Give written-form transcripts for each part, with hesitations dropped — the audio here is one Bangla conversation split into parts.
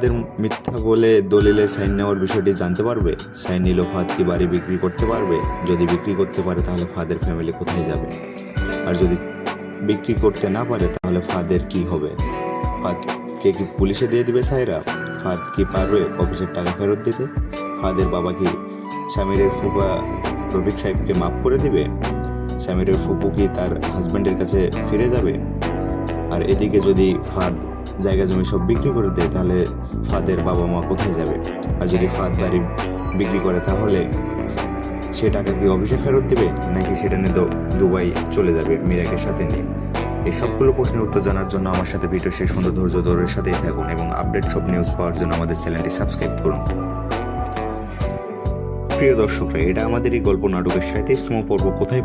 ফাহাদের মিথ্যা বলে দলিলে সাইন নেওয়ার বিষয়টি জানতে পারবে। সাইন নিল ফাহাদ কি বাড়ি বিক্রি করতে পারবে? যদি বিক্রি করতে পারে তাহলে ফাহাদের ফ্যামিলি কোথায় যাবে? আর যদি বিক্রি করতে না পারে তাহলে ফাহাদের কি হবে? ফাহাদকে কি পুলিশে দিয়ে দিবে সাইরা? ফাহাদ কি পারবে অফিসের টাকা ফেরত দিতে? ফাহাদের বাবা কি স্বামীরের ফুফা রফিক সাহেবকে মাফ করে দিবে? স্বামীরের ফুপু কি তার হাজবেন্ডের কাছে ফিরে যাবে? আর এদিকে যদি ফাহাদ জায়গা জমি সব বিক্রি করে দেয় তাহলে ফাহাদের বাবা মা কোথায় যাবে? আর যদি ফাহাদ বাড়ি বিক্রি করে তাহলে সে টাকা কি অফিসে ফেরত দিবে, নাকি সেটা নিয়ে দুবাই চলে যাবে মীরাকে সাথে নিয়ে? এই সবগুলো প্রশ্নের উত্তর জানার জন্য আমার সাথে ভিডিও শেষ পর্যন্ত ধৈর্য ধরে সাথেই থাকুন এবং আপডেট সব নিউজ পাওয়ার জন্য আমাদের চ্যানেলটি সাবস্ক্রাইব করুন। প্রিয় দর্শকরা, এটা আমাদের এই গল্প নাটকের 37তম পর্ব। কোথায়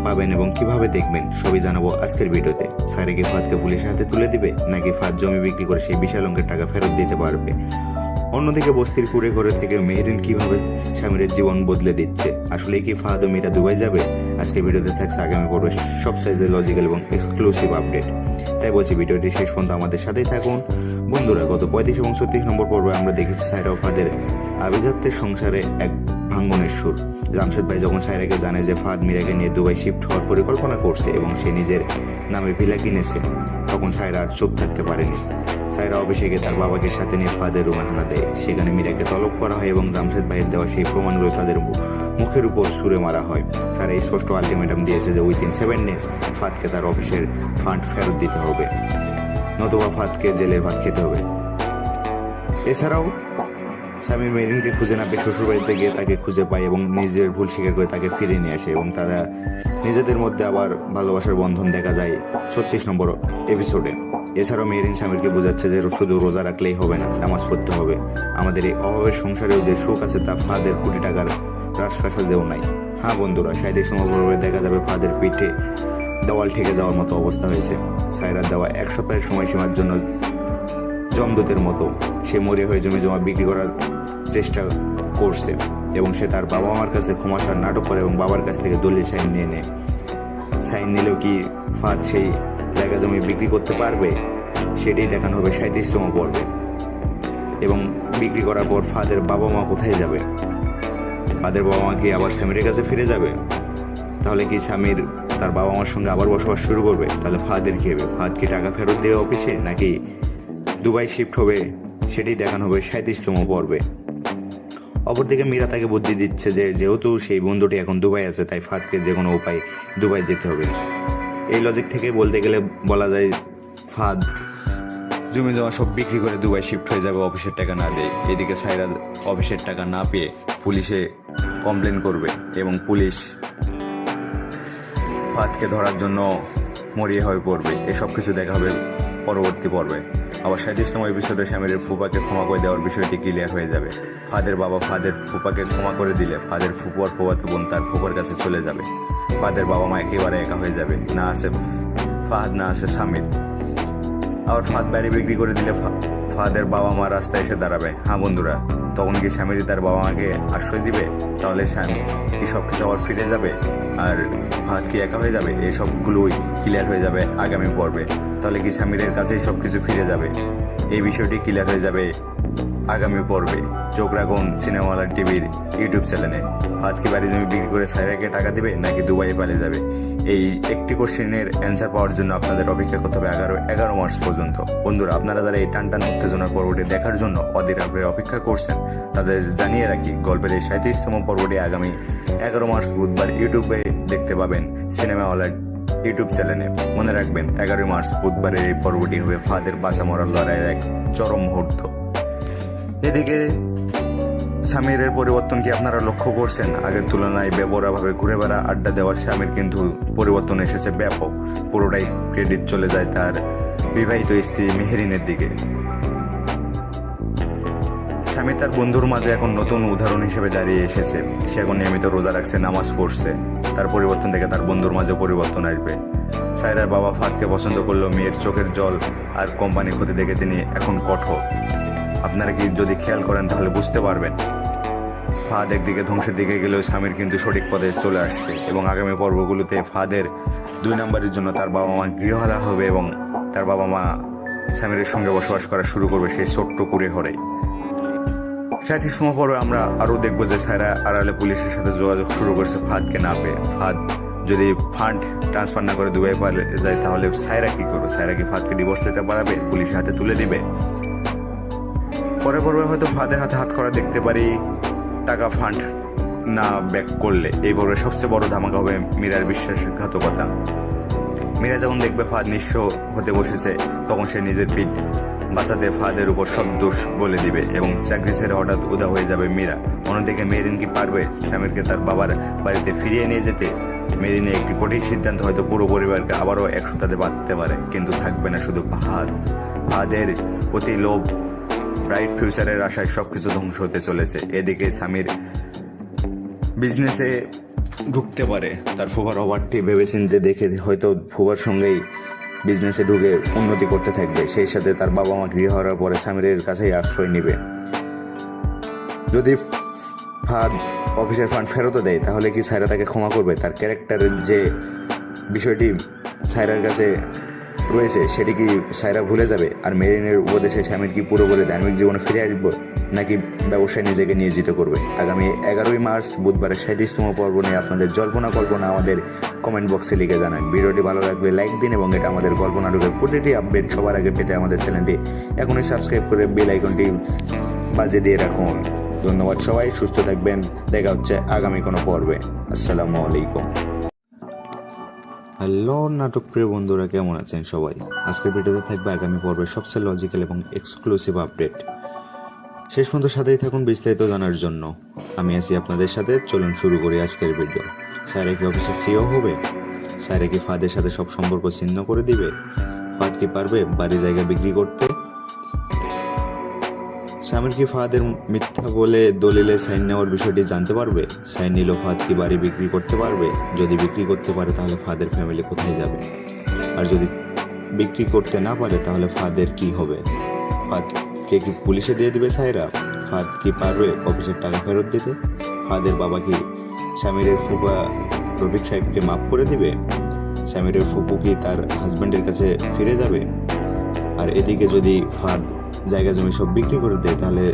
পাবেন এবং কিভাবে দেখবেন সবই জানাবো আজকের ভিডিওতে। সাইরা কি ফাহাদকে পুলিশের হাতে তুলে দিবে, নাকি ফাহাদ জমি বিক্রি করে সেই বিশাল অঙ্কের টাকা ফেরত দিতে পারবে? অন্যদিকে বস্তির কুড়ে ঘরে থেকে মেহরিন কিভাবে স্বামীর জীবন বদলে দিচ্ছে। আসলে কি ফাহাদ ও মীরা দুবাই যাবে? আজকের ভিডিওতে থাকছে আগামী পর্বে সবচাইতে লজিক্যাল এবং এক্সক্লুসিভ আপডেট। তাই বলছি ভিডিওটি শেষ পর্যন্ত আমাদের সাথেই থাকুন। বন্ধুরা, গত 35 এবং 36 নম্বর পর্বে আমরা দেখেছি সাইরা ও ফাহাদের আভিজাত্যের সংসারে এক ভাঙ্গনের সুর। জামশেদ ভাই যখন সাইরাকে জানে যে ফাহাদ মীরাকে নিয়ে দুবাই শিফট হওয়ার পরিকল্পনা করছে এবং সে নিজের নামে ভিলা কিনেছে, তখন সাইরা আর চুপ থাকতে পারেনি। সাইরা অফিসে গিয়ে তার বাবাকে সাথে নিয়ে ফাহাদের রুমে হানা দেয়। সেখানে মীরাকে তলব করা হয় এবং জামশেদ ভাইয়ের দেওয়া সেই প্রমাণগুলো তাদের মুখের উপর ছুঁড়ে মারা হয়। সাইরা স্পষ্ট আলটিমেটাম দিয়েছে যে উইথিন 7 days ফাহাদকে তার অফিসের ফান্ড ফেরত দিতে হবে, নতুবা ফাহাদকে জেলের ভাত খেতে হবে। এছাড়াও স্বামী মেরিনকে খুঁজে না পেয়ে শ্বশুরবাড়িতে গিয়ে তাকে খুঁজে পায় এবং নিজের ভুল স্বীকার করে তাকে ফিরিয়ে নিয়ে আসে এবং তারা নিজেদের মধ্যে আবার ভালোবাসার বন্ধন দেখা যায় 36 নম্বর এপিসোডে। এছাড়াও মেরিন স্বামীকে বোঝাচ্ছে যে শুধু রোজা রাখলেই হবে না, নামাজ পড়তে হবে। আমাদের এই অভাবের সংসারেও যে সুখ আছে তা ফাহাদের কোটি টাকার রাজপ্রাসাদেও নাই। হ্যাঁ বন্ধুরা, 37 নম্বর পর্বে দেখা যাবে ফাহাদের পিঠে দেওয়াল ঠেকে যাওয়ার মতো অবস্থা হয়েছে। সাইরার দেওয়া 1 সপ্তাহের সময়সীমার জন্য জমদূতের মতো সে মরে হয়ে জমি জমা বিক্রি করার চেষ্টা করছে এবং সে তার বাবা মার কাছে ক্ষমা চার নাটক করে এবং বাবার কাছ থেকে দলিল সাইন নিয়ে নেয়। সাইন নিলেও কি ফাহাদ সেই জায়গা জমি বিক্রি করতে পারবে? সেটাই দেখানো হবে 37তম পর্বে। এবং বিক্রি করার পর ফাহাদের বাবা মা কোথায় যাবে? ফাহাদের বাবা মা কি আবার স্বামীর কাছে ফিরে যাবে? তাহলে কি স্বামীর তার বাবা মার সঙ্গে আবার বসবাস শুরু করবে? তাহলে ফাহাদের কি হবে? ফাহাদ কি টাকা ফেরত দেবে অফিসে, নাকি দুবাই শিফট হবে? সেটাই দেখানো হবে 37তম পর্বে। অপরদিকে মীরা তাকে বুদ্ধি দিচ্ছে যে যেহেতু সেই বন্ধুটি এখন দুবাই আছে, তাই ফাহাদকে যে কোনো উপায় দুবাই যেতে হবে। এই লজিক থেকে বলতে গেলে বলা যায় ফাহাদ জমি জমা সব বিক্রি করে দুবাই শিফট হয়ে যাবে অফিসের টাকা না দেয়। এদিকে সাইরা অফিসের টাকা না পেয়ে পুলিশে কমপ্লেন করবে এবং পুলিশ ফাহাদকে ধরার জন্য মরিয়া হয়ে পড়বে। এসব কিছু দেখা হবে পরবর্তী পর্বে। আবার 37তম এপিসোডে স্বামীর ফুপাকে ক্ষমা করে দেওয়ার বিষয়টি ক্লিয়ার হয়ে যাবে। ফাহাদের বাবা ফাহাদের ফুপাকে ক্ষমা করে দিলে ফাহাদের ফুপু আর ফুফাতো বোন তার ফুপার কাছে চলে যাবে। ফাহাদের বাবা মা একেবারে একা হয়ে যাবে, না আছে ফাহাদ না আছে স্বামীর। আবার ফাহাদ বাড়ি বিক্রি করে দিলে ফাহাদের বাবা মা রাস্তায় এসে দাঁড়াবে। হ্যাঁ বন্ধুরা, তখন কি স্বামীরই তার বাবা মাকে আশ্রয় দিবে? তাহলে স্বামী কি সবকিছু আবার ফিরে যাবে আর ফাহাদ কি একা হয়ে যাবে? এই সবগুলোই ক্লিয়ার হয়ে যাবে আগামী পর্বে। তাহলে কি স্বামীর কাছেই সবকিছু ফিরে যাবে? এই বিষয়টি ক্লিয়ার হয়ে যাবে আগামী পর্বে। চোখ রাখুন সিনেমাওয়ালা টিভির ইউটিউব চ্যানেলে। ফাহাদ কি বাড়ি জমি বিক্রি করে সাইরাকে টাকা দিবে, নাকি দুবাইয়ে পালিয়ে যাবে? এই একটি কোশ্চেনের অ্যান্সার পাওয়ার জন্য আপনাদের অপেক্ষা করতে হবে 11 মার্চ পর্যন্ত। বন্ধুরা, আপনারা যারা এই টানটান উত্তেজনার পর্বটি দেখার জন্য অধীর আগ্রহে অপেক্ষা করছেন, তাদের জানিয়ে রাখি গল্পের এই 37তম পর্বটি আগামী 11 মার্চ বুধবার ইউটিউবে দেখতে পাবেন সিনেমাওয়ালা ইউটিউব চ্যানেলে। মনে রাখবেন 11 মার্চ বুধবারের এই পর্বটি হবে ফাহাদের বাঁচা মরার লড়াইয়ের এক চরম মুহূর্ত। এদিকে স্বামীর পরিবর্তন কি আপনারা লক্ষ্য করছেন? আগের তুলনায় বেপরোয়াভাবে ঘুরে বেড়া আড্ডা দেওয়া স্বামীর কিন্তু পরিবর্তন এসেছে ব্যাপক। পুরোটাই ক্রেডিট চলে যায় তার বিবাহিত স্ত্রী মেহরিনের দিকে। স্বামী তার বন্ধুর মাঝে এখন নতুন উদাহরণ হিসেবে দাঁড়িয়ে এসেছে। সে এখন নিয়মিত রোজা রাখছে, নামাজ পড়ছে। তার পরিবর্তন দেখে তার বন্ধুর মাঝে পরিবর্তন আসবে। সাইরার বাবা ফাহাদকে পছন্দ করলেও মেয়ের চোখের জল আর কোম্পানি ক্ষতি দেখে তিনি এখন কঠোর। আপনারা কি যদি খেয়াল করেন তাহলে বুঝতে পারবেন ফাহাদ একদিকে ধ্বংসের দিকে গেলেও স্বামীর কিন্তু সঠিক পথে চলে আসছে এবং আগামী পর্বগুলোতে ফাহাদের 2 নম্বরের জন্য তার বাবা মা গৃহহারা হবে এবং তার বাবা মা স্বামীর সঙ্গে বসবাস করা শুরু করবে সেই ছোট্ট কুড়ে ঘরে। 37তম পর্বে আমরা আরো দেখবো যে সায়রা আড়ালে পুলিশের সাথে যোগাযোগ শুরু করছে ফাহাদকে না পেয়ে। ফাহাদ যদি ফান্ড ট্রান্সফার না করে দুবাই পালে যায় তাহলে সায়রা কি করবে? সায়রা কি ফাহাদকে ডিভোর্স লেটার বানাবে, পুলিশের হাতে তুলে দিবে? পরের পর্বে হয়তো ফাহাদের হাতে হাত করা দেখতে পারি টাকা ফান্ড না ব্যাক করলে। এই পর্বে সবচেয়ে বড় ধামাকা হবে মীরার বিশ্বাসঘাতকতা। মীরা যখন দেখবে ফাহাদ নিঃস্ব হতে বসেছে তখন সে নিজের পিঠ বাঁচাতে ফাহাদের উপর সব দোষ বলে দিবে এবং চাকরি ছেড়ে হঠাৎ উদা হয়ে যাবে মীরা। অন্যদিকে মেরিন কি পারবে স্বামীরকে তার বাবার বাড়িতে ফিরিয়ে নিয়ে যেতে? মেরিনের একটি কঠিন সিদ্ধান্ত হয়তো পুরো পরিবারকে আবারও একসাথে বাঁধতে পারে, কিন্তু থাকবে না শুধু ফাহাদ। ফাহাদের অতি লোভ, ব্রাইট ফিউচারের আশায় সবকিছু ধ্বংস হতে চলেছে। এদিকে স্বামীর বিজনেসে ঢুকতে পারে, তার ফুফার ওভারটি ভেবেচিন্তে দেখে হয়তো ফুফার সঙ্গেই বিজনেসে ঢুকে উন্নতি করতে থাকবে। সেই সাথে তার বাবা মা গৃহ হারার পরে স্বামীর কাছেই আশ্রয় নিবে। যদি ফাহাদ অফিসের ফান্ড ফেরত দেয় তাহলে কি সায়রা তাকে ক্ষমা করবে? তার ক্যারেক্টারের যে বিষয়টি সায়রার কাছে রয়েছে সেটি কি সায়রা ভুলে যাবে? আর মেরিনের উপদেশে স্বামীর কি পুরোপুরি ধার্মিক জীবনে ফিরে আসবে নাকি ব্যবসায় নিজেকে নিয়োজিত করবে? আগামী 11ই মার্চ বুধবারের 37তম পর্ব নিয়ে আপনাদের জল্পনা কল্পনা আমাদের কমেন্ট বক্সে লিখে জানান। ভিডিওটি ভালো লাগলে লাইক দিন এবং এটা আমাদের গল্প নাটকের প্রতিটি আপডেট সবার আগে পেতে আমাদের চ্যানেলটি এখনই সাবস্ক্রাইব করে বেল আইকনটি বাজিয়ে দিয়ে রাখুন। ধন্যবাদ সবাই, সুস্থ থাকবেন। দেখা হচ্ছে আগামী কোনো পর্বে। আসসালামু আলাইকুম। হ্যালো নাটক প্রিয় বন্ধুরা, কেমন আছেন সবাই? আজকের ভিডিওতে থাকবে আগামী পর্বের সবচেয়ে লজিক্যাল এবং এক্সক্লুসিভ আপডেট। শেষ পর্যন্ত সাথেই থাকুন বিস্তারিত জানার জন্য। আমি আছি আপনাদের সাথে, চলুন শুরু করি আজকের ভিডিও। সায়রা কি অফিসে সিও হবে? সায়রা কি ফাহাদের সাথে সব সম্পর্ক ছিন্ন করে দিবে? ফাহাদ কি পারবে বাড়ি জায়গা বিক্রি করতে? স্বামীর কি ফাহাদের মিথ্যা বলে দলিলে সাইন নেওয়ার বিষয়টি জানতে পারবে? সাইন নিল ফাহাদ কি বাড়ি বিক্রি করতে পারবে? যদি বিক্রি করতে পারে তাহলে ফাহাদের ফ্যামিলি কোথায় যাবে? আর যদি বিক্রি করতে না পারে তাহলে ফাহাদের কি হবে? ফাহাদকে কি পুলিশে দিয়ে দিবে সায়রা? ফাহাদ কি পারবে অফিসের টাকা ফেরত দিতে? ফাহাদের বাবা কি স্বামীর ফুফা রফিক সাহেবকে মাফ করে দিবে? স্বামীর ফুপু কি তার হাজবেন্ডের কাছে ফিরে যাবে? আর এদিকে যদি ফাহাদ জায়গা জমি সব বিক্রি করে দেয় তাহলে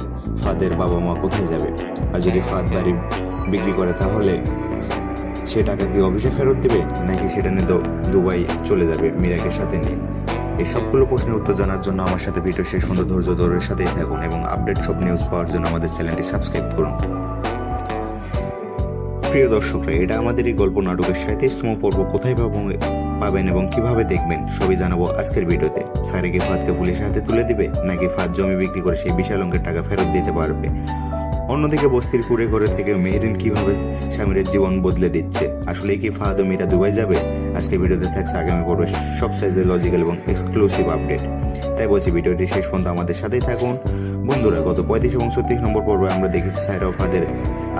ফাহাদের বাবা মা কোথায় যাবে? আর যদি ফাহাদ বাড়ি বিক্রি করে তাহলে সে টাকা কি অফিসে ফেরত দিবে নাকি সেটা নিয়ে দুবাই চলে যাবে মীরাকে সাথে নিয়ে? এই সবগুলো প্রশ্নের উত্তর জানার জন্য আমার সাথে ভিডিও শেষ পর্যন্ত ধৈর্য ধরে সাথেই থাকুন এবং আপডেট সব নিউজ পাওয়ার জন্য আমাদের চ্যানেলটি সাবস্ক্রাইব করুন। প্রিয় দর্শকরা, এটা আমাদের এই গল্প নাটকের 37তম পর্ব কোথায় পাবেন এবং কিভাবে দেখবেন সবই জানাবো আজকের ভিডিওতে। সায়রা কি ফাহাদকে পুলিশের হাতে তুলে দিবে নাকি ফাহাদ জমি বিক্রি করে সেই বিশাল অঙ্কের টাকা ফেরত দিতে পারবে? অন্যদিকে বস্তির কুড়ে ঘরে থেকে মেহরিন কিভাবে স্বামীর জীবন বদলে দিচ্ছে? আসলে কি ফাহাদ ও মীরা দুবাই যাবে? আজকে ভিডিওতে থাকছে আগামী পর্বে সবচাইতে লজিক্যাল এবং এক্সক্লুসিভ আপডেট। তাই বলছি ভিডিওটি শেষ পর্যন্ত আমাদের সাথেই থাকুন। বন্ধুরা, গত 35 এবং 36 নম্বর পর্বে আমরা দেখেছি সায়রা ও ফাহাদের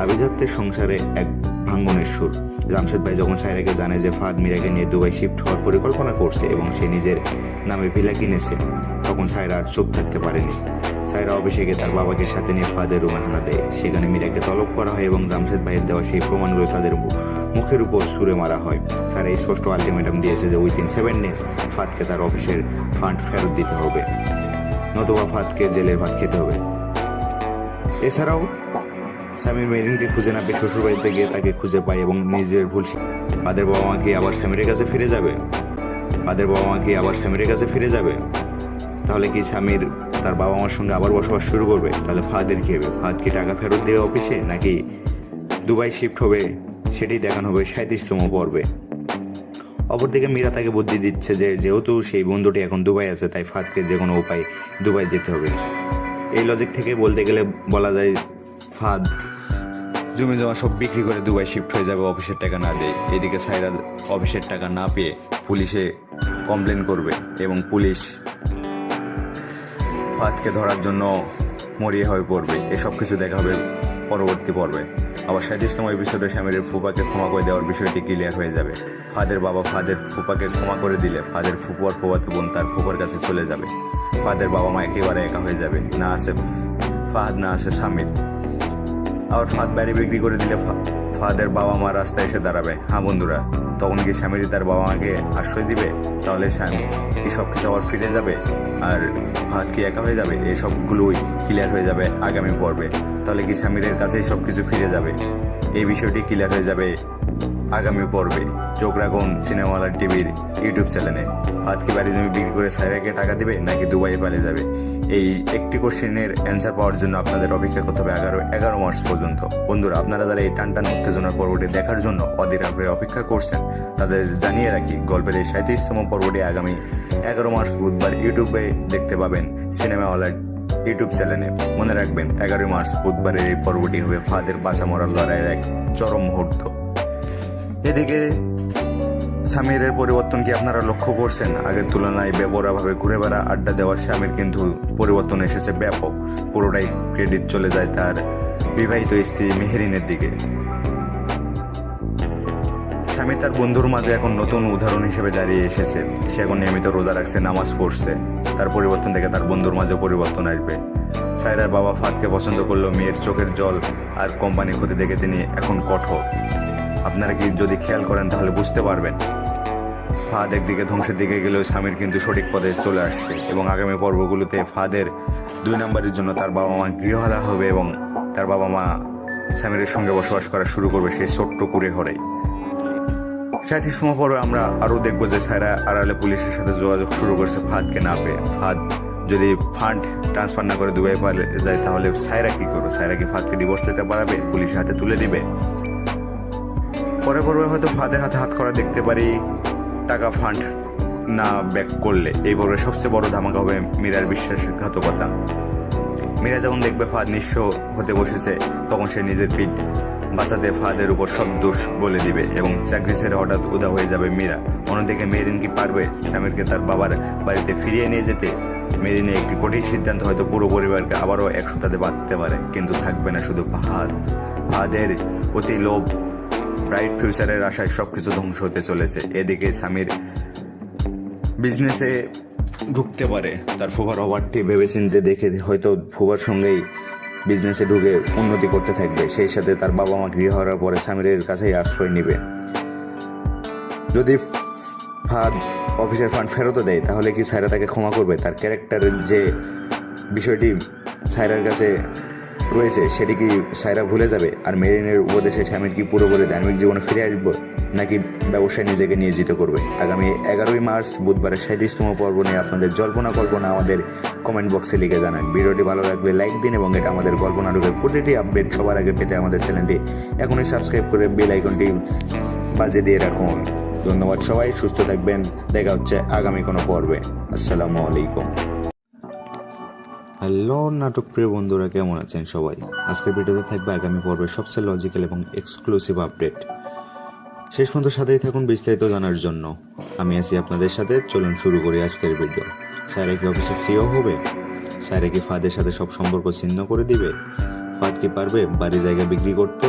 আভিজাত্যের সংসারে এক ভাঙ্গনের সুর। জামশেদ ভাই যখন সায়রাকে জানায় যে ফাহাদ মীরাকে নিয়ে দুবাই শিফট হওয়ার পরিকল্পনা করছে এবং সে নিজের নামে ভিলা কিনেছে, তখন সায়রা আর চুপ থাকতে পারেনি। সায়রা অভিষেকে তার বাবাকে সাথে নিয়ে ফাহাদের রুমে হানা দেয়। সেখানে মীরাকে তলব করা হয় এবং জামশেদ ভাইয়ের দেওয়া সেই প্রমাণগুলো তাদের মুখের উপর ছুঁড়ে মারা হয়। সায়রা স্পষ্ট আলটিমেটাম দিয়েছে যে উইথিন 7 days ফাহাদকে তার অফিসের ফান্ড ফেরত দিতে হবে, নতুবা ফাহাদকে জেলের ভাত খেতে হবে। এছাড়াও স্বামীর মেরিনকে খুঁজে না পেয়ে শ্বশুর বাড়িতে গিয়ে তাকে খুঁজে পায় এবং নিজের ভুল ফাহাদের বাবা মা কি আবার স্বামীর কাছে ফিরে যাবে? ফাহাদের বাবা মা কি আবার স্বামীর কাছে ফিরে যাবে? তাহলে কি স্বামীর তার বাবা মার সঙ্গে আবার বসবাস শুরু করবে? তাহলে ফাহাদের কি হবে? ফাহাদ কি টাকা ফেরত দেবে অফিসে নাকি দুবাই শিফট হবে? সেটি দেখানো হবে 37তম পর্বে। অপরদিকে মীরা তাকে বুদ্ধি দিচ্ছে যে যেহেতু সেই বন্ধুটি এখন দুবাই আছে তাই ফাহাদকে যে কোনো উপায় দুবাই যেতে হবে। এই লজিক থেকে বলতে গেলে বলা যায় ফাহাদ জমি জমা সব বিক্রি করে দুবাই শিফট হয়ে যাবে অফিসের টাকা না দেয়। এদিকে সায়রা অফিসের টাকা না পেয়ে পুলিশে কমপ্লেন করবে এবং পুলিশ ফাহাদকে ধরার জন্য মরিয়া হয়ে পড়বে। এসব কিছু দেখা হবে পরবর্তী পর্বে। আবার 37তম এপিসোডে স্বামীর ফুপাকে ক্ষমা করে দেওয়ার বিষয়টি ক্লিয়ার হয়ে যাবে। ফাহাদের বাবা ফাহাদের ফুপাকে ক্ষমা করে দিলে ফাহাদের ফুপুয়ার ফুফাতো বোন তার ফুপার কাছে চলে যাবে। ফাহাদের বাবা মা একেবারে একা হয়ে যাবে, না আছে ফাহাদ না আছে স্বামীর। আবার ফাহাদ বাড়ি বিক্রি করে দিলে ফাহাদের বাবা মা রাস্তায় এসে দাঁড়াবে। হ্যাঁ বন্ধুরা, তখন কি স্বামীর তার বাবা মাকে আশ্রয় দিবে? তাহলে স্বামী কি সবকিছু আবার ফিরে যাবে? আর ফাহাদ কি একা হয়ে যাবে? এই সবগুলোই ক্লিয়ার হয়ে যাবে আগামী পর্বে। তাহলে কি স্বামীর কাছেই সবকিছু ফিরে যাবে? এই বিষয়টি ক্লিয়ার হয়ে যাবে আগামী পর্বে। চোখ রাখুন সিনেমাওয়ালা টিভির ইউটিউব চ্যানেলে। ফাহাদ কি বাড়ি জমি বিক্রি করে সাইরাকে টাকা দিবে নাকি দুবাই পালিয়ে যাবে? এই একটি কোশ্চেনের অ্যান্সার পাওয়ার জন্য আপনাদের অপেক্ষা করতে হবে 11 মার্চ পর্যন্ত। বন্ধুরা, আপনারা যারা এই টানটান উত্তেজনার পর্বটি দেখার জন্য অধীর আগ্রহে অপেক্ষা করছেন, তাদের জানিয়ে রাখি গল্পের এই 37তম পর্বটি আগামী 11 মার্চ বুধবার ইউটিউবে দেখতে পাবেন সিনেমাওয়ালা ইউটিউব চ্যানেলে। মনে রাখবেন 11 মার্চ বুধবারের এই পর্বটি হবে ফাহাদের বাঁচা মরার লড়াইয়ের এক চরম মুহূর্ত। এদিকে স্বামীর পরিবর্তন কি আপনারা লক্ষ্য করছেন? আগের তুলনায় বেপরোয়াভাবে ঘুরে বেড়া আড্ডা দেওয়ার স্বামীর কিন্তু পরিবর্তন এসেছে ব্যাপক। পুরোটাই ক্রেডিট চলে যায় তার বিবাহিত স্ত্রী মেহেরিনের দিকে। স্বামী তার বন্ধুর মাঝে এখন নতুন উদাহরণ হিসেবে দাঁড়িয়ে এসেছে। সে এখন নিয়মিত রোজা রাখছে, নামাজ পড়ছে। তার পরিবর্তন দেখে তার বন্ধুর মাঝে পরিবর্তন আসবে। সায়রার বাবা ফাহাদকে পছন্দ করলেও মেয়ের চোখের জল আর কোম্পানির ক্ষতি দেখে তিনি এখন কঠোর। আপনারা কি যদি খেয়াল করেন তাহলে বুঝতে পারবেন ফাহাদ একদিকে ধ্বংসের দিকে গেলেও স্বামীর কিন্তু সঠিক পথে চলে আসছে। এবং আগামী পর্বগুলোতে ফাহাদের 2 নম্বরের জন্য তার বাবা মা গৃহহারা হবে এবং তার বাবা মা স্বামীর সঙ্গে বসবাস করা শুরু করবে সেই ছোট্ট কুড়ে ঘরেই। 37তম পর্বে আমরা আরও দেখবো যে সায়রা আড়ালে পুলিশের সাথে যোগাযোগ শুরু করছে ফাহাদকে না পেয়ে। ফাহাদ যদি ফান্ড ট্রান্সফার না করে দুবাই পালিয়ে যায় তাহলে সায়রা কি করবে? সায়রা কি ফাহাদকে ডিভোর্স লেটার বাড়াবে, পুলিশের হাতে তুলে দিবে? পরে পর্বে হয়তো ফাহাদের হাতে হাত করা দেখতে পারি টাকা ফান্ড না ব্যাক করলে। এই পর্বে সবচেয়ে বড় ধামাকা হবে মীরার বিশ্বাসঘাতকতা। মীরা যখন দেখবে ফাহাদ নিঃস্ব হতে বসেছে তখন সে নিজের পিঠ বাঁচাতে ফাহাদের উপর সব দোষ বলে দিবে এবং চাকরি ছেড়ে হঠাৎ উদা হয়ে যাবে মীরা। অন্যদিকে মেরিন কি পারবে স্বামীরকে তার বাবার বাড়িতে ফিরিয়ে নিয়ে যেতে? মেরিনের একটি কঠিন সিদ্ধান্ত হয়তো পুরো পরিবারকে আবারও একসাথে বাঁধতে পারে, কিন্তু থাকবে না শুধু ফাহাদ। ফাহাদের অতি লোভ, ব্রাইট ফিউচারের আশায় সবকিছু ধ্বংস হতে চলেছে। এদিকে স্বামীর বিজনেসে ঢুকতে পারে তার ফুফার ওভারটি ভেবেচিন্তে দেখে হয়তো ফুফার সঙ্গেই বিজনেসে ঢুকে উন্নতি করতে থাকবে। সেই সাথে তার বাবা মা গৃহ হারার পরে স্বামীর কাছেই আশ্রয় নিবে। যদি ফাহাদ অফিসের ফান্ড ফেরত দেয় তাহলে কি সায়রা তাকে ক্ষমা করবে? তার ক্যারেক্টারের যে বিষয়টি সায়রার কাছে রয়েছে সেটি কি সায়রা ভুলে যাবে? আর মেরিনের উপদেশে স্বামীর কি পুরোপুরি ধার্মিক জীবনে ফিরে আসবে নাকি ব্যবসায় নিজেকে নিয়োজিত করবে? আগামী 11 মার্চ বুধবারের 37তম পর্ব নিয়ে আপনাদের জল্পনা কল্পনা আমাদের কমেন্ট বক্সে লিখে জানান। ভিডিওটি ভালো লাগলে লাইক দিন এবং এটা আমাদের গল্প নাটকের প্রতিটি আপডেট সবার আগে পেতে আমাদের চ্যানেলটি এখনই সাবস্ক্রাইব করে বেল আইকনটি বাজিয়ে দিয়ে রাখুন। ধন্যবাদ সবাই, সুস্থ থাকবেন। দেখা হচ্ছে আগামী কোনো পর্বে। আসসালামু আলাইকুম। হ্যালো নাটক প্রিয় বন্ধুরা, কেমন আছেন সবাই? আজকের ভিডিওতে থাকবে আগামী পর্বের সবচেয়ে লজিক্যাল এবং এক্সক্লুসিভ আপডেট। শেষ পর্যন্ত সাথেই থাকুন বিস্তারিত জানার জন্য। আমি আছি আপনাদের সাথে। চলুন শুরু করি আজকের ভিডিও। সায়রা কি অফিসে সিও হবে? সায়রা কি ফাহাদের সাথে সব সম্পর্ক ছিন্ন করে দিবে? ফাহাদ কি পারবে বাড়ি জায়গা বিক্রি করতে?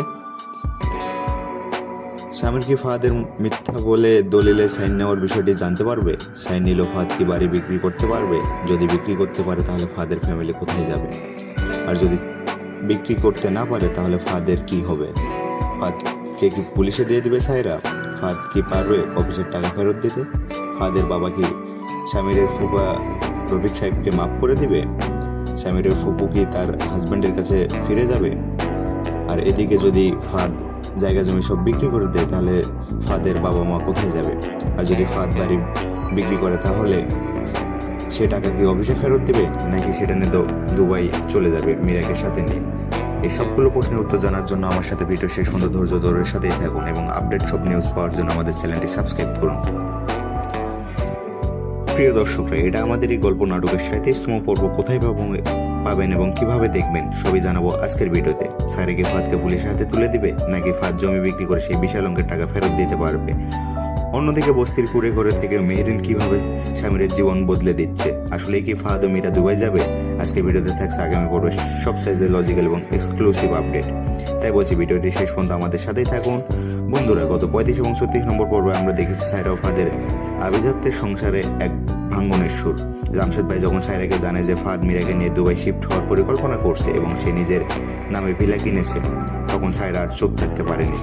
স্বামীর কি ফাহাদের মিথ্যা বলে দলিলে সাইন নেওয়ার বিষয়টি জানতে পারবে? সাইন নিল ফাহাদ কি বাড়ি বিক্রি করতে পারবে? যদি বিক্রি করতে পারে তাহলে ফাহাদের ফ্যামিলি কোথায় যাবে? আর যদি বিক্রি করতে না পারে তাহলে ফাহাদের কি হবে? ফাহাদকে কি পুলিশে দিয়ে দিবে সায়রা? ফাহাদ কি পারবে অফিসের টাকা ফেরত দিতে? ফাহাদের বাবা কি স্বামীর ফুফা রফিক সাহেবকে মাফ করে দিবে? স্বামীর ফুপু কি তার হাজবেন্ডের কাছে ফিরে যাবে? আর এদিকে যদি ফাহাদ জায়গা জমি সব বিক্রি করে দেয় তাহলে ফাহাদের বাবা মা কোথায় যাবে? আর যদি ফাহাদ বাড়ি বিক্রি করে তাহলে সে টাকা কি অফিসে ফেরত দিবে নাকি সেটা নিয়ে দুবাই চলে যাবে মীরাকে সাথে নিয়ে? এই সবগুলো প্রশ্নের উত্তর জানার জন্য আমার সাথে ভিডিও শেষ পর্যন্ত ধৈর্য ধরে সাথেই থাকুন এবং আপডেট সব নিউজ পাওয়ার জন্য আমাদের চ্যানেলটি সাবস্ক্রাইব করুন। প্রিয় দর্শকরা, এটা আমাদেরই গল্প নাটকের 37তম পর্ব কোথায় পাবেন এবং কিভাবে দেখবেন সবই জানাবো আজকের ভিডিওতে। সায়রা কি ফাহাদকে পুলিশের হাতে তুলে দিবে নাকি ফাহাদ জমি বিক্রি করে সেই বিশাল অঙ্কের টাকা ফেরত দিতে পারবে? অন্যদিকে বস্তির কুড়ে ঘরে থেকে মেহরিন কিভাবে স্বামীর জীবন বদলে দিচ্ছে? আসলে কি ফাহাদ ও মীরা দুবাই যাবে? আজকে ভিডিওতে থাকছে আগামী পর্বে সবচাইতে লজিক্যাল এবং এক্সক্লুসিভ আপডেট। তাই বলছি ভিডিওটি শেষ পর্যন্ত আমাদের সাথেই থাকুন। বন্ধুরা, গত 35 এবং 36 নম্বর পর্বে আমরা দেখেছি সায়রা ও ফাহাদের আভিজাত্যের সংসারে এক ভাঙ্গনের সুর। জামশেদ ভাই যখন সায়রাকে জানে যে ফাহাদ মীরাকে নিয়ে দুবাই শিফট হওয়ার পরিকল্পনা করছে এবং সে নিজের নামে ভিলা কিনেছে, তখন সায়রা আর চুপ থাকতে পারেনি।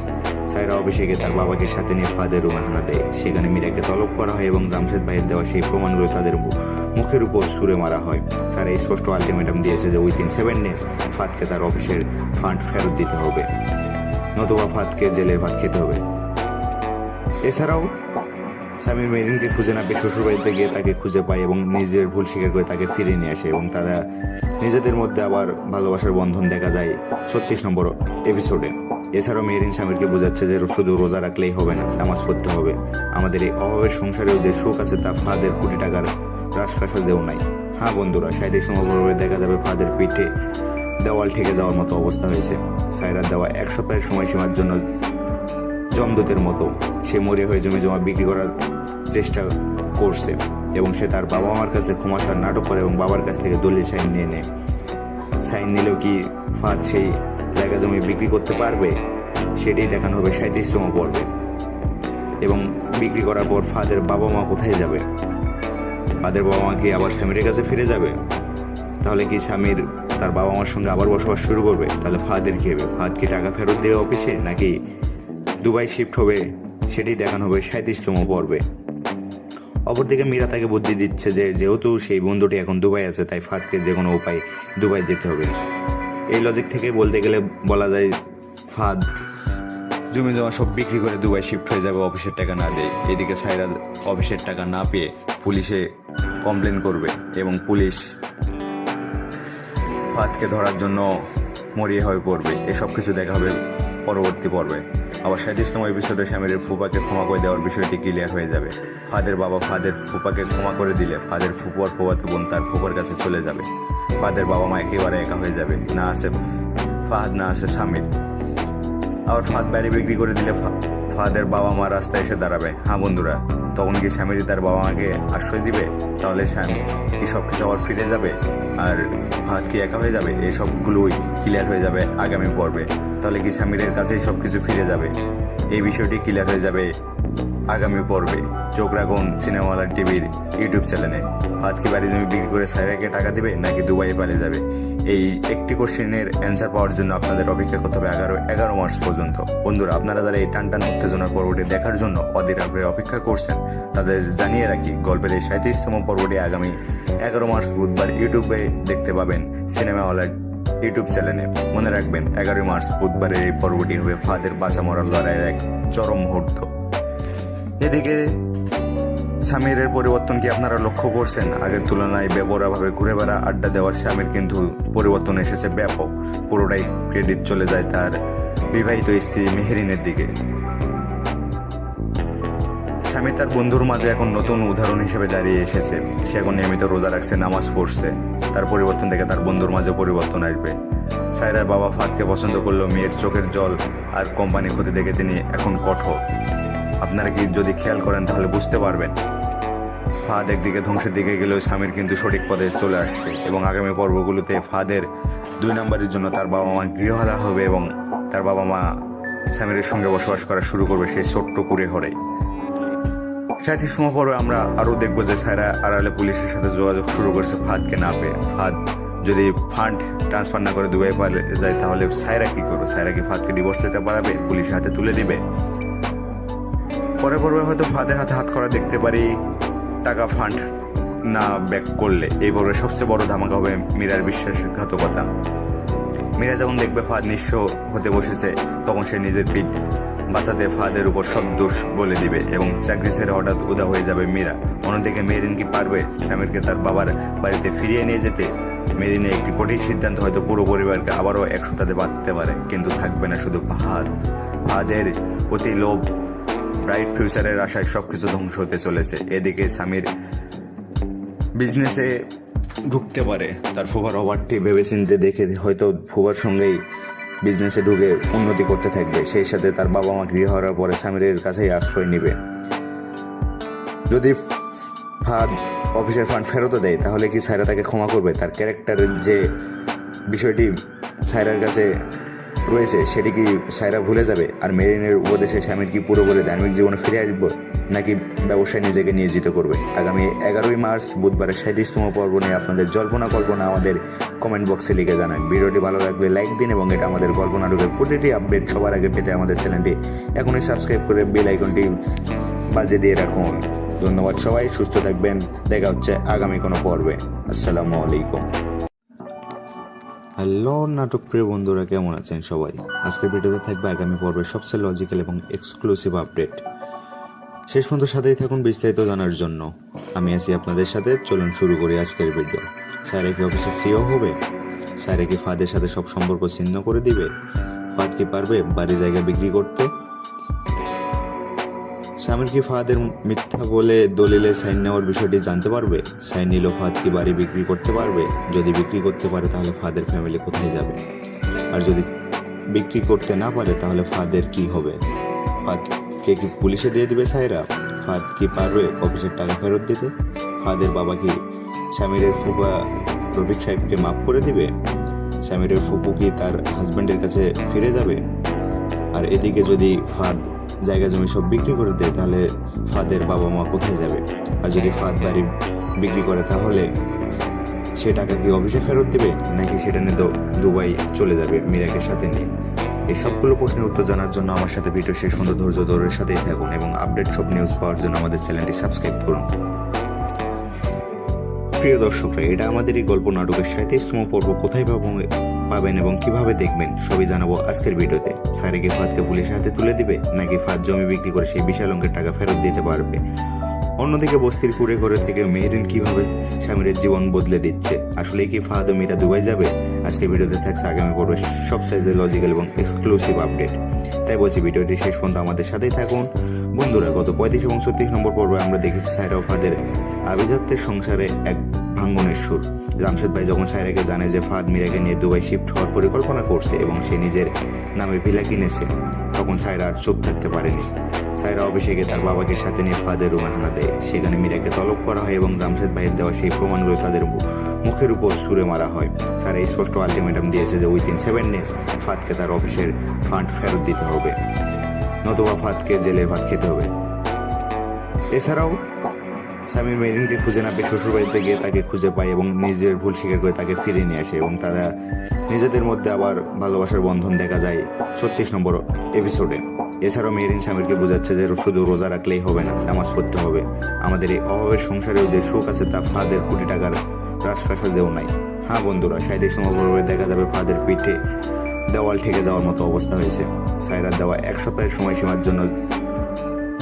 সায়রা অভিষেকে তার বাবাকে সাথে নিয়ে ফাদের রুমে হানা দেয়। সেখানে মীরাকে তলব করা হয় এবং জামশেদ ভাইয়ের দেওয়া সেই প্রমাণগুলো তাদের মুখের উপর ছুঁড়ে মারা হয়। সায়রা স্পষ্ট আলটিমেটাম দিয়েছে যে উইথিন 7 days ফাদকে তার অফিসের ফান্ড ফেরত দিতে হবে, নতুবা ফাদকে জেলের ভাত খেতে হবে। এছাড়াও স্বামীর মেরিনকে খুঁজে না পেয়ে শ্বশুরবাড়িতে গিয়ে তাকে খুঁজে পায় এবং নিজের ভুল স্বীকার করে তাকে ফিরিয়ে নিয়ে আসে এবং তারা নিজেদের মধ্যে আবার ভালোবাসার বন্ধন দেখা যায় 36 নম্বর এপিসোডে। এছাড়াও মেরিন স্বামীরকে বোঝাচ্ছে যে শুধু রোজা রাখলেই হবে না, নামাজ পড়তে হবে। আমাদের এই অভাবের সংসারেও যে সুখ আছে তা ফাদের কোটি টাকার রাজপ্রাসাদেও নাই। হ্যাঁ বন্ধুরা, 37 নম্বর পর্বে দেখা যাবে ফাদের পিঠে দেওয়াল ঠেকে যাওয়ার মতো অবস্থা হয়েছে। সায়রা দেওয়া 1 সপ্তাহের সময়সীমার জন্য জমদূতের মতো সে মরে হয়ে জমি জমা বিক্রি করার চেষ্টা করছে এবং সে তার বাবা মার কাছে ক্ষমা চার নাটক করে এবং বাবার কাছ থেকে দলিল সাইন নিয়ে নেয়। সাইন নিলেও কি ফাদ সেই জায়গা জমি বিক্রি করতে পারবে, সেটাই দেখানো হবে 37তম পর্বে। এবং বিক্রি করার পর ফাদের বাবা মা কোথায় যাবে? ফাদের বাবা মা কি আবার স্বামীর কাছে ফিরে যাবে? তাহলে কি স্বামীর তার বাবা মার সঙ্গে আবার বসবাস শুরু করবে? তাহলে ফাদের কি হবে? ফাদ কি টাকা ফেরত দেবে অফিসে, নাকি দুবাই শিফট হবে? সেটাই দেখানো হবে 37তম পর্বে। অপরদিকে মীরা তাকে বুদ্ধি দিচ্ছে যে যেহেতু সেই বন্ধুটি এখন দুবাই আছে, তাই ফাদকে যে কোনো উপায় দুবাই যেতে হবে। এই লজিক থেকে বলতে গেলে বলা যায় ফাদ জমি জমা সব বিক্রি করে দুবাই শিফট হয়ে যাবে অফিসের টাকা না দেয়। এদিকে সায়রা অফিসের টাকা না পেয়ে পুলিশে কমপ্লেন করবে এবং পুলিশ ফাদকে ধরার জন্য মরিয়া হয়ে পড়বে। এসব কিছু দেখা হবে পরবর্তী পর্বে। আবার 37তম এপিসোডে স্বামীর ফুপাকে ক্ষমা করে দেওয়ার বিষয়টি ক্লিয়ার হয়ে যাবে। ফাদের বাবা ফাদের ফুপাকে ক্ষমা করে দিলে ফাদের ফুপুয়ার ফুপাতো বোন তার ফুপার কাছে চলে যাবে। ফাদের বাবা মা একেবারে একা হয়ে যাবে, না আছে ফাহাদ না আছে স্বামীর। আবার ফাদ বাড়ি বিক্রি করে দিলে ফাদের বাবা মা রাস্তায় এসে দাঁড়াবে। হ্যাঁ বন্ধুরা, তখন কি স্বামীর তার বাবা মাকে আশ্রয় দিবে? তাহলে স্বামী কি সবকিছু আবার ফিরে যাবে আর ফাদ কি একা হয়ে যাবে? এই সবগুলোই ক্লিয়ার হয়ে যাবে আগামী পর্বে। তাহলে কি স্বামীর কাছেই সবকিছু ফিরে যাবে? এই বিষয়টি ক্লিয়ার হয়ে যাবে আগামী পর্বে। চোখ রাখুন সিনেমাওয়ালা টিভির ইউটিউব চ্যানেলে। ফাদ কি বাড়ি জমি বিক্রি করে সায়রাকে টাকা দিবে নাকি দুবাই পালিয়ে যাবে? এই একটি কোশ্চেনের অ্যান্সার পাওয়ার জন্য আপনাদের অপেক্ষা করতে হবে 11 মার্চ পর্যন্ত। বন্ধুরা, আপনারা যারা এই টান উত্তেজনার পর্বটি দেখার জন্য অধীর আগ্রহে অপেক্ষা করছেন, তাদের জানিয়ে রাখি গল্পের এই 37তম পর্বটি আগামী 11 মার্চ বুধবার ইউটিউবে দেখতে পাবেন সিনেমাওয়ালা ইউটিউব চ্যানেলে। মনে রাখবেন 11 মার্চ বুধবারের এই পর্বটি হবে ফাদের বাঁচা মরার লড়াইয়ের এক চরম মুহূর্ত। এদিকে স্বামীর পরিবর্তন কি আপনারা লক্ষ্য করছেন? আগের তুলনায় বেপরোয়াভাবে ঘুরে বেড়া আড্ডা দেওয়ার স্বামীর কিন্তু পরিবর্তন এসেছে ব্যাপক। পুরোটাই ক্রেডিট চলে যায় তার বিবাহিত স্ত্রী মেহেরিনের দিকে। স্বামী তার বন্ধুর মাঝে এখন নতুন উদাহরণ হিসেবে দাঁড়িয়ে এসেছে। সে এখন নিয়মিত রোজা রাখছে, নামাজ পড়ছে। তার পরিবর্তন দেখে তার বন্ধুর মাঝে পরিবর্তন আসবে। সায়রার বাবা ফাদকে পছন্দ করলেও মেয়ের চোখের জল আর কোম্পানি ক্ষতি দেখে তিনি এখন কঠোর। আপনারা কি যদি খেয়াল করেন তাহলে বুঝতে পারবেন ফাদ একদিকে ধ্বংসের দিকে গেলেও স্বামীর কিন্তু সঠিক পথে চলে আসছে। এবং আগামী পর্বগুলোতে ফাদের 2 নম্বরের জন্য তার বাবা মা গৃহহারা হবে এবং তার বাবা মা স্বামীর সঙ্গে বসবাস করা শুরু করবে সেই ছোট্ট কুড়ে ঘরে। 37তম পর্বে আমরা আরও দেখবো যে সায়রা আড়ালে পুলিশের সাথে যোগাযোগ শুরু করছে ফাদকে না পেয়ে। ফাদ যদি ফান্ড ট্রান্সফার না করে দুবাই পালিয়ে যায় তাহলে সায়রা কি করবে? সায়রা কি ফাদকে ডিভোর্স লেটার বাড়াবে, পুলিশের হাতে তুলে দিবে? পরে পর্বে হয়তো ফাদের হাতে হাত করা দেখতে পারি টাকা ফান্ড না ব্যাক করলে। এই পর্বে সবচেয়ে বড় ধামাকা হবে মীরার বিশ্বাসঘাতকতা। মীরা যখন দেখবে ফাদ নিঃস্ব হতে বসেছে, তখন সে নিজের পিঠ বাঁচাতে ফাদের উপর সব দোষ বলে দিবে এবং চাকরি ছেড়ে হঠাৎ উদা হয়ে যাবে মীরা। অন্যদিকে মেরিন কি পারবে স্বামীরকে তার বাবার বাড়িতে ফিরিয়ে নিয়ে যেতে? মেরিনে একটি কঠিন সিদ্ধান্ত হয়তো পুরো পরিবারকে আবারও একসাথে বাঁধতে পারে, কিন্তু থাকবে না শুধু ফাদের অতি লোভ, ব্রাইট ফিউচারের আশায় সবকিছু ধ্বংস হতে চলেছে। এদিকে স্বামীর বিজনেসে ঢুকতে পারে, তার ফুবার ওভারটি ভেবেচিন্তে দেখে হয়তো ফুবার সঙ্গেই বিজনেসে ঢুকে উন্নতি করতে থাকবে। সেই সাথে তার বাবা মা গৃহ হারার পরে স্বামীর কাছেই আশ্রয় নিবে। যদি ফাদ অফিসের ফান্ড ফেরত দেয় তাহলে কি সায়রা তাকে ক্ষমা করবে? তার ক্যারেক্টারের যে বিষয়টি সায়রার কাছে রয়েছে সেটি কি সায়রা ভুলে যাবে? আর মেরিনের উপদেশে স্বামীর কি পুরোপুরি ধার্মিক জীবনে ফিরে আসবে, নাকি ব্যবসায় নিজেকে নিয়োজিত করবে? আগামী 11ই মার্চ বুধবারের 37তম পর্ব নিয়ে আপনাদের জল্পনা কল্পনা আমাদের কমেন্ট বক্সে লিখে জানান। ভিডিওটি ভালো লাগলে লাইক দিন এবং এটা আমাদের গল্প নাটকের প্রতিটি আপডেট সবার আগে পেতে আমাদের চ্যানেলটি এখনই সাবস্ক্রাইব করে বেল আইকনটি বাজিয়ে দিয়ে রাখুন। ধন্যবাদ সবাই, সুস্থ থাকবেন। দেখা হচ্ছে আগামী কোনো পর্বে। আসসালামু আলাইকুম। হ্যালো নাটক প্রিয় বন্ধুরা, কেমন আছেন সবাই? আজকের ভিডিওতে থাকবে আগামী পর্বের সবচেয়ে লজিক্যাল এবং এক্সক্লুসিভ আপডেট। শেষ পর্যন্ত সাথেই থাকুন বিস্তারিত জানার জন্য। আমি আছি আপনাদের সাথে, চলুন শুরু করি আজকের ভিডিও। সায়রা কি অফিসে সিও হবে? সায়রা কি ফাদের সাথে সব সম্পর্ক ছিন্ন করে দিবে? ফাদ কি পারবে বাড়ি জায়গা বিক্রি করতে? স্বামীর কি ফাদের মিথ্যা বলে দলিলে সাইন নেওয়ার বিষয়টি জানতে পারবে? সাইন নিল ফাদ কি বাড়ি বিক্রি করতে পারবে? যদি বিক্রি করতে পারে তাহলে ফাদের ফ্যামিলি কোথায় যাবে? আর যদি বিক্রি করতে না পারে তাহলে ফাদের কি হবে? ফাদকে কি পুলিশে দিয়ে দিবে সায়রা? ফাদ কি পারবে অফিসের টাকা ফেরত দিতে? ফাদের বাবা কি স্বামীর ফুপা রফিক সাহেবকে মাফ করে দিবে? স্বামীর ফুপু কি তার হাজবেন্ডের কাছে ফিরে যাবে? আর এদিকে যদি ফাদ জায়গা জমি সব বিক্রি করে দেয় তাহলে ফাদের বাবা মা কোথায় যাবে? আর যদি ফাদ বাড়ি বিক্রি করে তাহলে সে টাকা কি অফিসে ফেরত দিবে, নাকি সেটা নিয়ে দুবাই চলে যাবে মীরাকে সাথে নিয়ে? এই সবগুলো প্রশ্নের উত্তর জানার জন্য আমার সাথে ভিডিও শেষ পর্যন্ত ধৈর্য ধরে সাথেই থাকুন এবং আপডেট সব নিউজ পাওয়ার জন্য আমাদের চ্যানেলটি সাবস্ক্রাইব করুন। প্রিয় দর্শকরা, এটা আমাদের এই গল্প নাটকের 37তম পর্ব কোথায় পাবেন এবং কিভাবে দেখবেন সবই জানাবো আজকের ভিডিওতে। সায়রা কি ফাদকে পুলিশের হাতে তুলে দিবে, নাকি ফাদ জমি বিক্রি করে সেই বিশাল অঙ্কের টাকা ফেরত দিতে পারবে? অন্যদিকে বস্তির কুড়ে ঘরে থেকে মেহরিন কিভাবে স্বামীর জীবন বদলে দিচ্ছে? আসলে কি ফাদ ও মীরা দুবাই যাবে? আজকে ভিডিওতে থাকছে আগামী পর্বে সবচাইতে লজিক্যাল এবং এক্সক্লুসিভ আপডেট। তাই বলছি ভিডিওটি শেষ পর্যন্ত আমাদের সাথেই থাকুন। বন্ধুরা, গত 35 এবং 36 নম্বর পর্বে আমরা দেখেছি সায়রা ও ফাদের আভিজাত্যের সংসারে এক ভাঙ্গনের সুর। জামশেদ ভাই যখন সায়রাকে জানে যে ফাদ মীরাকে নিয়ে দুবাই শিফট হওয়ার পরিকল্পনা করছে এবং সে নিজের নামে ভিলা কিনেছে, তখন সায়রা আর চুপ থাকতে পারেনি। সায়রা অভিষেকে তার বাবাকে সাথে নিয়ে ফাদের রুমে হানা দেয়। সেখানে মীরাকে তলব করা হয় এবং জামশেদ ভাইয়ের দেওয়া সেই প্রমাণগুলো তাদের মুখের উপর ছুঁড়ে মারা হয়। সায়রা স্পষ্ট আলটিমেটাম দিয়েছে যে উইথিন 7 days ফাদকে তার অফিসের ফান্ড ফেরত দিতে হবে, নতুবা ফাদকে জেলের ভাত খেতে হবে। এছাড়াও স্বামী মেরিনকে খুঁজে না পেয়ে শ্বশুরবাড়িতে গিয়ে তাকে খুঁজে পায় এবং নিজের ভুল স্বীকার করে তাকে ফিরিয়ে নিয়ে আসে এবং তারা নিজেদের মধ্যে আবার ভালোবাসার বন্ধন দেখা যায় 36 নম্বর এপিসোডে। এছাড়াও মেরিন স্বামীরকে বোঝাচ্ছে যে শুধু রোজা রাখলেই হবে না, নামাজ পড়তে হবে। আমাদের এই অভাবের সংসারেও যে সুখ আছে তা ফাদের কোটি টাকার রাজপ্রাসাদেও নাই। হ্যাঁ বন্ধুরা, 37 নম্বর পর্বে দেখা যাবে ফাদের পিঠে দেওয়াল ঠেকে যাওয়ার মতো অবস্থা হয়েছে। সায়রার দেওয়া 1 সপ্তাহের সময়সীমার জন্য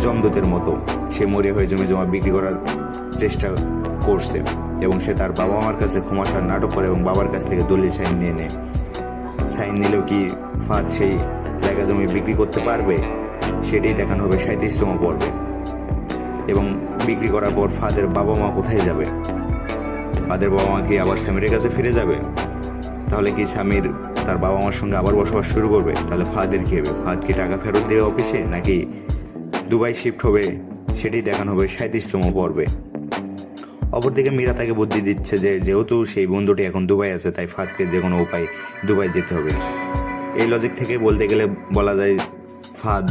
জমদূতের মতো সে মরে হয়ে জমি জমা বিক্রি করার চেষ্টা করছে এবং সে তার বাবা মার কাছে ক্ষমা চার নাটক করে এবং বাবার কাছ থেকে দলিল সাইন নিয়ে নেয়। সাইন নিলেও কি ফাদ সেই জায়গা জমি বিক্রি করতে পারবে? সেটাই দেখানো হবে 37তম পর্বে। এবং বিক্রি করার পর ফাদের বাবা মা কোথায় যাবে? ফাদের বাবা মা কি আবার স্বামীর কাছে ফিরে যাবে? তাহলে কি স্বামীর তার বাবা মার সঙ্গে আবার বসবাস শুরু করবে? তাহলে ফাদের কি হবে? ফাদ কি টাকা ফেরত দেবে অফিসে, নাকি দুবাই শিফট হবে? সেটাই দেখানো হবে 37তম পর্বে। অপরদিকে মীরা তাকে বুদ্ধি দিচ্ছে যে যেহেতু সেই বন্ধুটি এখন দুবাই আছে, তাই ফাদকে যে কোনো উপায় দুবাই যেতে হবে। এই লজিক থেকে বলতে গেলে বলা যায় ফাদ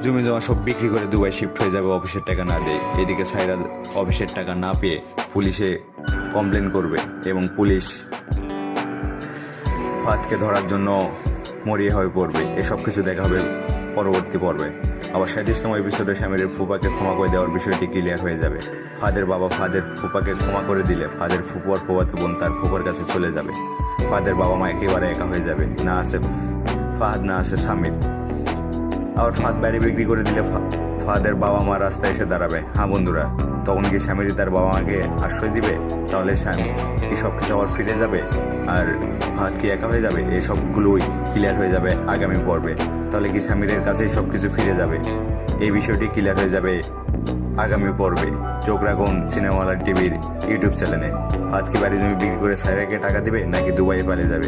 জমি জমা সব বিক্রি করে দুবাই শিফট হয়ে যাবে অফিসের টাকা না দেয়। এদিকে সায়রা অফিসের টাকা না পেয়ে পুলিশে কমপ্লেন করবে এবং পুলিশ ফাদকে ধরার জন্য মরিয়া হয়ে পড়বে। এসব কিছু দেখা হবে পরবর্তী পর্বে। আবার 37তম এপিসোডে স্বামীর ফুপাকে ক্ষমা করে দেওয়ার বিষয়টি ক্লিয়ার হয়ে যাবে। ফাদের বাবা ফাদের ফুপাকে ক্ষমা করে দিলে ফাদের ফুপুয়ার ফুপাতো বোন তার ফুপার কাছে চলে যাবে। ফাদের বাবা মা একেবারে একা হয়ে যাবে, না আছে ফাদ না আছে স্বামীর। আবার ফাদ বাড়ি বিক্রি করে দিলে ফাদের বাবা মা রাস্তায় এসে দাঁড়াবে। হ্যাঁ বন্ধুরা, তখন কি স্বামীর তার বাবা মাকে আশ্রয় দিবে? তাহলে স্বামী কি সবকিছু আবার ফিরে যাবে আর ফাদ কি একা হয়ে যাবে? এই সবগুলোই ক্লিয়ার হয়ে যাবে আগামী পর্বে। তাহলে কি স্বামীর কাছেই সবকিছু ফিরে যাবে? এই বিষয়টি ক্লিয়ার হয়ে যাবে আগামী পর্বে। চোখ রাখুন সিনেমাওয়ালা টিভির ইউটিউব চ্যানেলে। ফাদ কি বাড়ি জমি বিক্রি করে সায়রাকে টাকা দিবে, নাকি দুবাই পালিয়ে যাবে?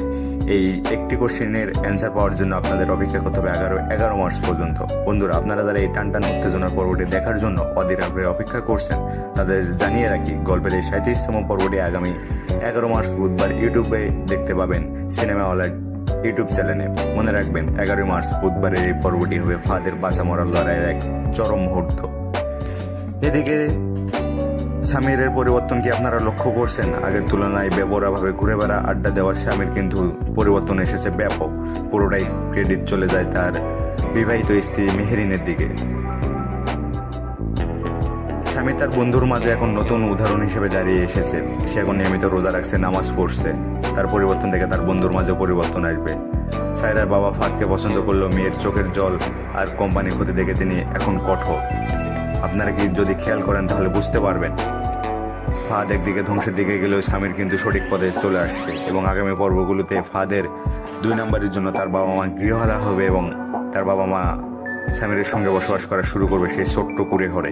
এই একটি কোশ্চেনের অ্যান্সার পাওয়ার জন্য আপনাদের অপেক্ষা করতে হবে 11 মার্চ পর্যন্ত। বন্ধুরা, আপনারা যারা এই টানটান উত্তেজনার পর্বটি দেখার জন্য অধীর আগ্রহে অপেক্ষা করছেন, তাদের জানিয়ে রাখি গল্পের এই 37তম পর্বটি আগামী 11 মার্চ বুধবার ইউটিউবে দেখতে পাবেন সিনেমাওয়ালা ইউটিউব চ্যানেলে। মনে রাখবেন 11 মার্চ বুধবারের এই পর্বটি হবে ফাদের বাঁচা মরার লড়াইয়ের এক চরম মুহূর্ত। এদিকে স্বামীর পরিবর্তন কি আপনারা লক্ষ্য করছেন? আগের তুলনায় বেপরোয়াভাবে ঘুরে বেড়া আড্ডা দেওয়া স্বামীর কিন্তু পরিবর্তন এসেছে ব্যাপক। পুরোটাই ক্রেডিট চলে যায় তার বিবাহিত স্ত্রী মেহেরিনের দিকে। স্বামী তার বন্ধুর মাঝে এখন নতুন উদাহরণ হিসেবে দাঁড়িয়ে এসেছে। সে এখন নিয়মিত রোজা রাখছে, নামাজ পড়ছে। তার পরিবর্তন দেখে তার বন্ধুর মাঝে পরিবর্তন আসবে। সায়রার বাবা ফাদকে পছন্দ করলেও মেয়ের চোখের জল আর কোম্পানির ক্ষতি দেখে তিনি এখন কঠোর। আপনারা কি যদি খেয়াল করেন তাহলে বুঝতে পারবেন ফাদ একদিকে ধ্বংসের দিকে গেলেও স্বামীর কিন্তু সঠিক পথে চলে আসছে। এবং আগামী পর্বগুলোতে ফাদের 2 নম্বরের জন্য তার বাবা মা গৃহহারা হবে এবং তার বাবা মা স্বামীর সঙ্গে বসবাস করা শুরু করবে সেই ছোট্ট কুড়ে ঘরে।